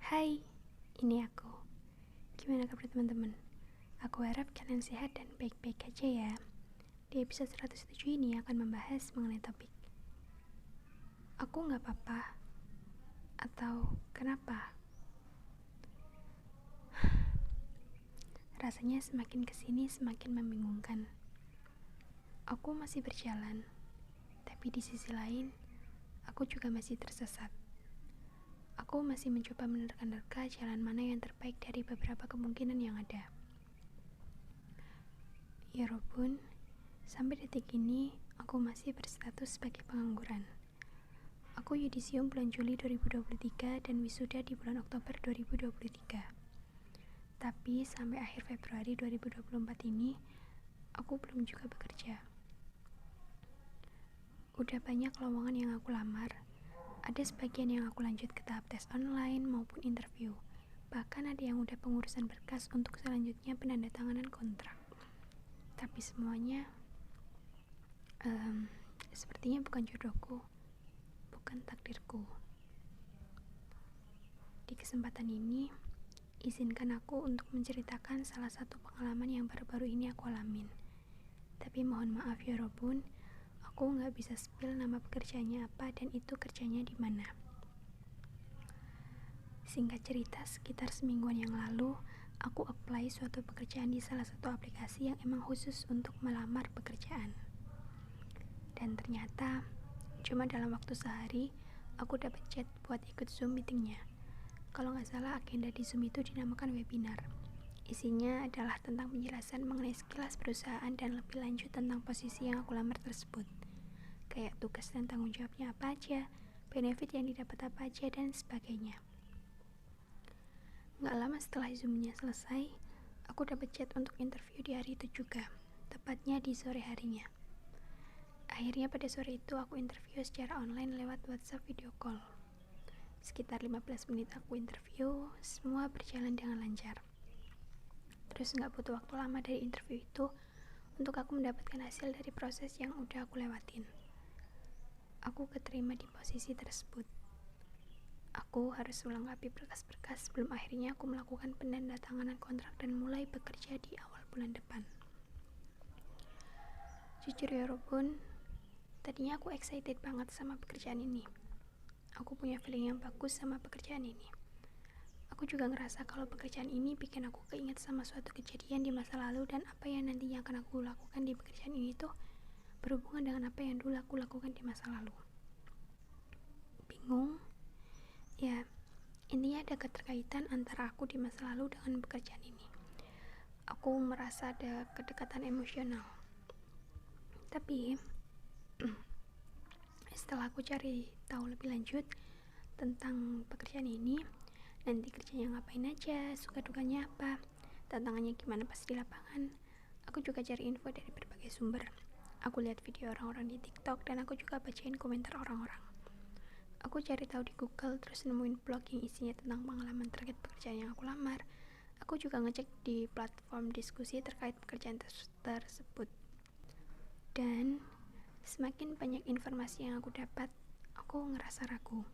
Hai, ini aku. Gimana kabar teman-teman? Aku harap kalian sehat dan baik-baik aja ya. Di episode 107 ini akan membahas mengenai topik aku gak apa-apa atau kenapa. Rasanya semakin kesini semakin membingungkan. Aku masih berjalan, tapi di sisi lain, aku juga masih tersesat. Aku masih mencoba menerka-nerka jalan mana yang terbaik dari beberapa kemungkinan yang ada. Ya Robun, sampai detik ini aku masih berstatus sebagai pengangguran. Aku yudisium bulan Juli 2023 dan wisuda di bulan Oktober 2023. Tapi sampai akhir Februari 2024 ini, aku belum juga bekerja. Udah banyak lowongan yang aku lamar. Ada sebagian yang aku lanjut ke tahap tes online maupun interview. Bahkan ada yang udah pengurusan berkas untuk selanjutnya penandatanganan kontrak. Tapi semuanya sepertinya bukan jodohku, bukan takdirku. Di kesempatan ini, izinkan aku untuk menceritakan salah satu pengalaman yang baru-baru ini aku alamin. Tapi mohon maaf ya Robun, aku gak bisa spill nama pekerjaannya apa dan itu kerjanya di mana. Singkat cerita, sekitar semingguan yang lalu, aku apply suatu pekerjaan di salah satu aplikasi yang emang khusus untuk melamar pekerjaan. Dan ternyata, cuma dalam waktu sehari, aku dapat chat buat ikut Zoom meetingnya. Kalau gak salah, agenda di Zoom itu dinamakan webinar. Isinya adalah tentang penjelasan mengenai sekilas perusahaan dan lebih lanjut tentang posisi yang aku lamar tersebut. Kayak tugas dan tanggung jawabnya apa aja, benefit yang didapat apa aja, dan sebagainya. Gak lama setelah Zoom-nya selesai, aku dapat chat untuk interview di hari itu juga, tepatnya di sore harinya. Akhirnya pada sore itu aku interview secara online lewat WhatsApp video call. Sekitar 15 menit aku interview, semua berjalan dengan lancar. Terus gak butuh waktu lama dari interview itu untuk aku mendapatkan hasil dari proses yang udah aku lewatin. Aku keterima di posisi tersebut. Aku harus melengkapi berkas-berkas sebelum akhirnya aku melakukan penandatanganan kontrak dan mulai bekerja di awal bulan depan. Jujur ya Robun, tadinya aku excited banget sama pekerjaan ini. Aku punya feeling yang bagus sama pekerjaan ini. Aku juga ngerasa kalau pekerjaan ini bikin aku keinget sama suatu kejadian di masa lalu dan apa yang nantinya akan aku lakukan di pekerjaan ini tuh berhubungan dengan apa yang dulu aku lakukan di masa lalu. Bingung? Ya, intinya ada keterkaitan antara aku di masa lalu dengan pekerjaan ini. Aku merasa ada kedekatan emosional. Tapi setelah aku cari tahu lebih lanjut tentang pekerjaan ini, nanti kerjanya ngapain aja, suka dukanya apa, tantangannya gimana pas di lapangan, aku juga cari info dari berbagai sumber. Aku lihat video orang-orang di TikTok dan aku juga bacain komentar orang-orang. Aku cari tahu di Google, terus nemuin blog yang isinya tentang pengalaman terkait pekerjaan yang aku lamar. Aku juga ngecek di platform diskusi terkait pekerjaan tersebut. Dan semakin banyak informasi yang aku dapat, aku ngerasa ragu.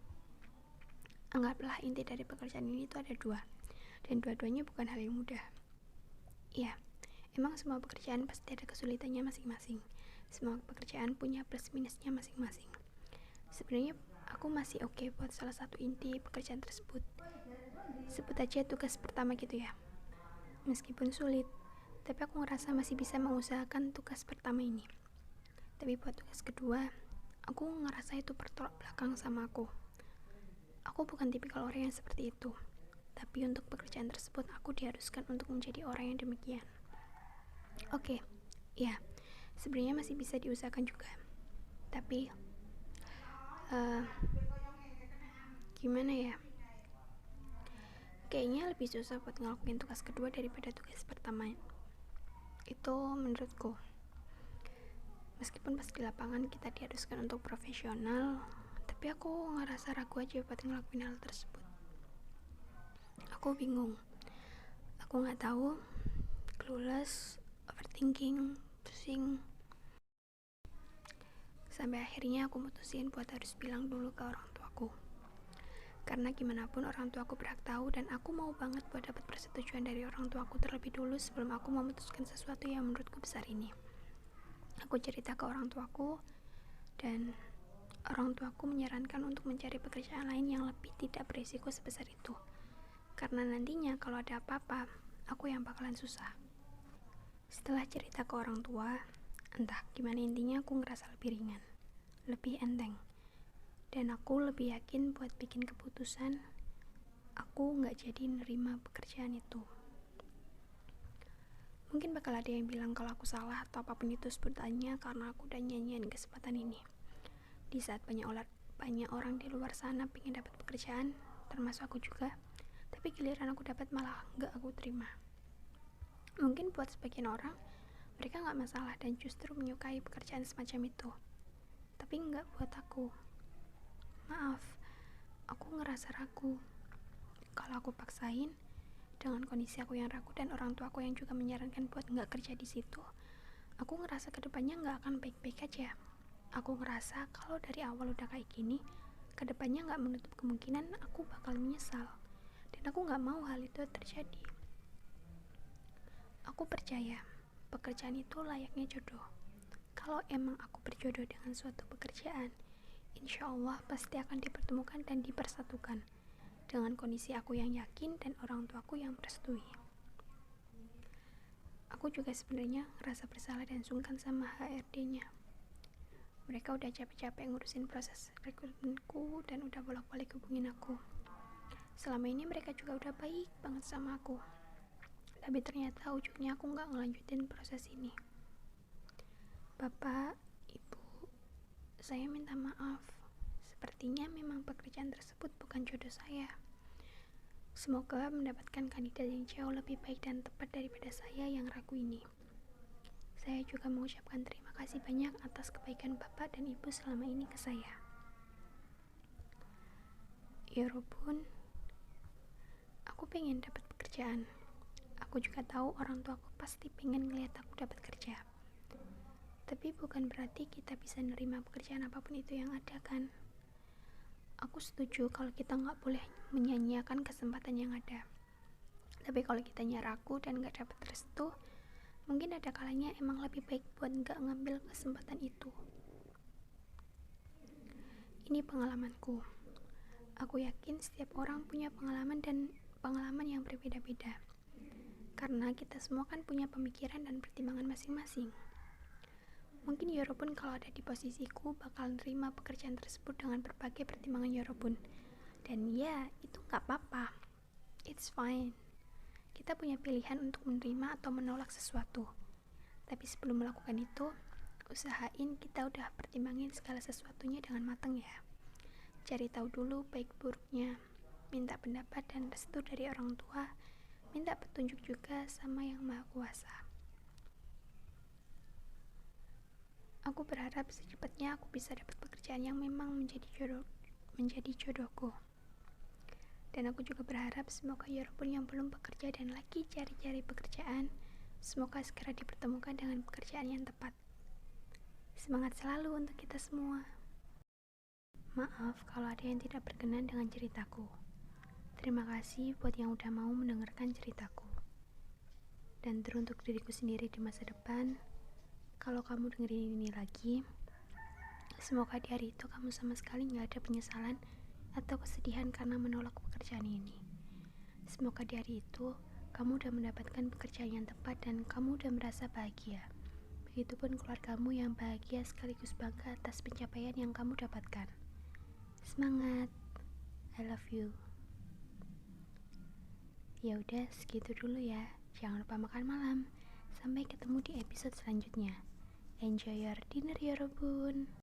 Anggaplah inti dari pekerjaan ini itu ada dua, dan dua-duanya bukan hal yang mudah. Iya, emang semua pekerjaan pasti ada kesulitannya masing-masing. Semua pekerjaan punya plus minusnya masing-masing. Sebenarnya aku masih oke buat salah satu inti pekerjaan tersebut. Sebut aja tugas pertama gitu ya. Meskipun sulit, tapi aku ngerasa masih bisa mengusahakan tugas pertama ini. Tapi buat tugas kedua, aku ngerasa itu bertolak belakang sama aku. Aku bukan tipikal orang yang seperti itu. Tapi untuk pekerjaan tersebut, aku diharuskan untuk menjadi orang yang demikian. Oke, ya, sebenarnya masih bisa diusahakan juga. Tapi, gimana ya? Kayaknya lebih susah buat ngelakuin tugas kedua daripada tugas pertama. Itu menurutku. Meskipun pas di lapangan kita diharuskan untuk profesional, tapi aku ngerasa ragu aja buat ngelakuin hal tersebut. Aku bingung. Aku gak tahu, clueless, overthinking, pusing. Sampai akhirnya aku mutusin buat harus bilang dulu ke orang tuaku. Karena gimana pun orang tuaku berhak tahu, dan aku mau banget buat dapat persetujuan dari orang tuaku terlebih dulu sebelum aku memutuskan sesuatu yang menurutku besar ini. Aku cerita ke orang tuaku, dan orang tuaku menyarankan untuk mencari pekerjaan lain yang lebih tidak berisiko sebesar itu. Karena nantinya kalau ada apa-apa, aku yang bakalan susah. Setelah cerita ke orang tua, entah gimana intinya aku ngerasa lebih ringan, lebih enteng. Dan aku lebih yakin buat bikin keputusan, aku gak jadi nerima pekerjaan itu. Mungkin bakal ada yang bilang kalau aku salah atau apapun itu sebutannya karena aku udah nyanyiin kesempatan ini. Di saat banyak orang di luar sana pengen dapat pekerjaan, termasuk aku juga, tapi giliran aku dapat malah gak aku terima. Mungkin buat sebagian orang, mereka gak masalah dan justru menyukai pekerjaan semacam itu. Tapi gak buat aku. Maaf, aku ngerasa ragu. Kalau aku paksain, dengan kondisi aku yang ragu dan orang tua aku yang juga menyarankan buat gak kerja di situ, aku ngerasa kedepannya gak akan baik-baik aja. Aku ngerasa kalau dari awal udah kayak gini, kedepannya gak menutup kemungkinan aku bakal menyesal. Dan aku gak mau hal itu terjadi. Aku percaya pekerjaan itu layaknya jodoh. Kalau emang aku berjodoh dengan suatu pekerjaan, insya Allah pasti akan dipertemukan dan dipersatukan dengan kondisi aku yang yakin dan orang tuaku yang merestui. Aku juga sebenarnya ngerasa bersalah dan sungkan sama HRD-nya. Mereka udah capek-capek ngurusin proses rekrutmenku dan udah bolak-balik hubungin aku. Selama ini mereka juga udah baik banget sama aku. Tapi ternyata ujungnya aku gak ngelanjutin proses ini. Bapak, Ibu, saya minta maaf. Sepertinya memang pekerjaan tersebut bukan jodoh saya. Semoga mendapatkan kandidat yang jauh lebih baik dan tepat daripada saya yang ragu ini. Saya juga mengucapkan terima kasih banyak atas kebaikan Bapak dan Ibu selama ini ke saya. Ya Robun, aku pengen dapat pekerjaan. Aku juga tahu orang tuaku pasti pengen ngeliat aku dapat kerja. Tapi bukan berarti kita bisa nerima pekerjaan apapun itu yang ada kan. Aku setuju kalau kita gak boleh menyanyiakan kesempatan yang ada. Tapi kalau kitanya ragu dan gak dapat restu, mungkin ada kalanya emang lebih baik buat gak ngambil kesempatan itu. Ini pengalamanku. Aku yakin setiap orang punya pengalaman yang berbeda-beda. Karena kita semua kan punya pemikiran dan pertimbangan masing-masing. Mungkin Yorobun kalau ada di posisiku bakal nerima pekerjaan tersebut dengan berbagai pertimbangan Yorobun. Dan ya, itu gak apa-apa. It's fine. Kita punya pilihan untuk menerima atau menolak sesuatu. Tapi sebelum melakukan itu, usahain kita udah pertimbangin segala sesuatunya dengan matang ya. Cari tahu dulu baik buruknya, minta pendapat dan restu dari orang tua, minta petunjuk juga sama Yang Maha Kuasa. Aku berharap secepatnya aku bisa dapat pekerjaan yang memang menjadi jodohku. Dan aku juga berharap semoga Yorobun yang belum bekerja dan lagi cari-cari pekerjaan, semoga segera dipertemukan dengan pekerjaan yang tepat. Semangat selalu untuk kita semua. Maaf kalau ada yang tidak berkenan dengan ceritaku. Terima kasih buat yang udah mau mendengarkan ceritaku. Dan teruntuk diriku sendiri di masa depan, kalau kamu dengerin ini lagi, semoga di hari itu kamu sama sekali gak ada penyesalan atau kesedihan karena menolak pekerjaan ini. Semoga di hari itu kamu udah mendapatkan pekerjaan yang tepat dan kamu udah merasa bahagia. Begitupun keluargamu yang bahagia sekaligus bangga atas pencapaian yang kamu dapatkan. Semangat, I love you. Ya udah segitu dulu ya. Jangan lupa makan malam. Sampai ketemu di episode selanjutnya. Enjoy your dinner ya Robun.